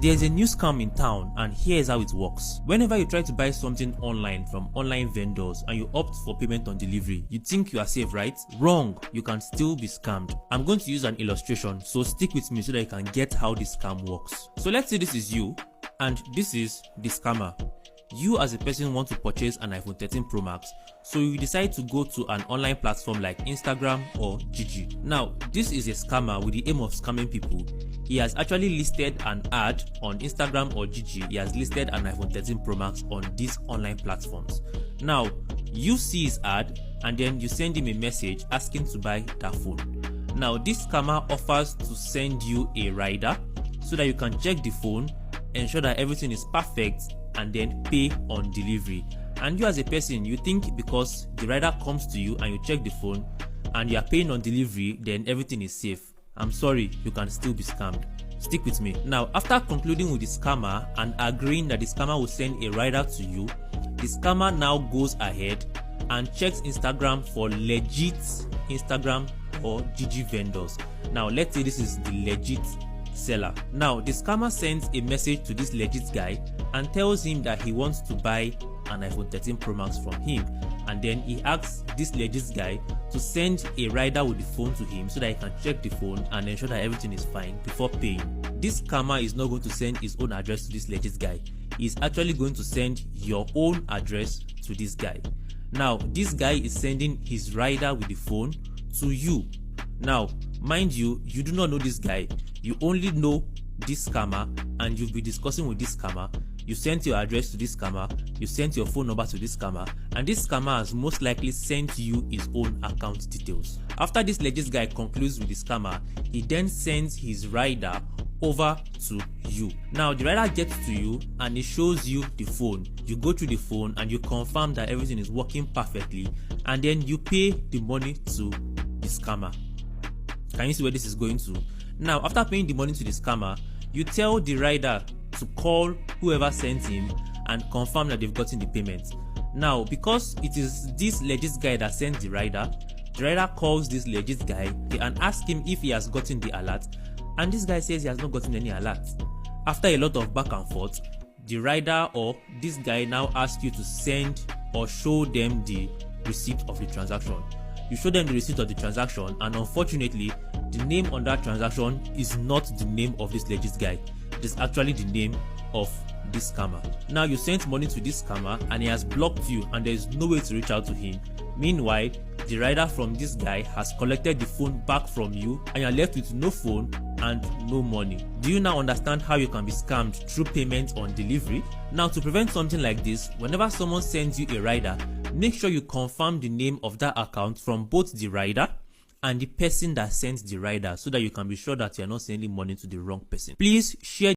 There's a new scam in town, and here's how it works. Whenever you try to buy something online from online vendors and you opt for payment on delivery, you think you are safe, right? Wrong, you can still be scammed. I'm going to use an illustration, so stick with me so that you can get how this scam works. So let's say this is you and this is the scammer. You as a person want to purchase an iPhone 13 Pro Max, so you decide to go to an online platform like Instagram or Gigi. Now, this is a scammer with the aim of scamming people. He has actually listed an ad on Instagram or Gigi. He has listed an iPhone 13 Pro Max on these online platforms. Now, you see his ad and then you send him a message asking to buy that phone. Now, this scammer offers to send you a rider so that you can check the phone, ensure that everything is perfect, and then pay on delivery. And you as a person, you think because the rider comes to you and you check the phone and you are paying on delivery, then everything is safe. I'm sorry, you can still be scammed. Stick with me. Now, after concluding with the scammer and agreeing that the scammer will send a rider to you, the scammer now goes ahead and checks Instagram for legit Instagram or Gigi vendors. Now, let's say this is the legit seller. Now, the scammer sends a message to this legit guy and tells him that he wants to buy an iPhone 13 Pro Max from him, and then he asks this legit guy to send a rider with the phone to him so that he can check the phone and ensure that everything is fine before paying. This scammer is not going to send his own address to this legit guy. He's actually going to send your own address to this guy. Now, this guy is sending his rider with the phone to you. Now, mind you, you do not know this guy. You only know this scammer, and you've been discussing with this scammer. You sent your address to this scammer, you sent your phone number to this scammer, and this scammer has most likely sent you his own account details. After this legit guy concludes with the scammer, he then sends his rider over to you. Now, the rider gets to you and he shows you the phone. You go through the phone and you confirm that everything is working perfectly, and then you pay the money to the scammer. Can you see where this is going to? Now, after paying the money to the scammer, you tell the rider to call whoever sent him and confirm that they've gotten the payment. Now, because it is this legit guy that sent the rider calls this legit guy and asks him if he has gotten the alert, and this guy says he has not gotten any alert. After a lot of back and forth, the rider or this guy now asks you to send or show them the receipt of the transaction. You show them the receipt of the transaction, and unfortunately, the name on that transaction is not the name of this legit guy. It is actually the name of this scammer. Now, you sent money to this scammer and he has blocked you, and there is no way to reach out to him. Meanwhile, the rider from this guy has collected the phone back from you, and you're left with no phone and no money. Do you now understand how you can be scammed through payment on delivery? Now, to prevent something like this, whenever someone sends you a rider, make sure you confirm the name of that account from both the rider and the person that sends the rider, so that you can be sure that you are not sending money to the wrong person. Please share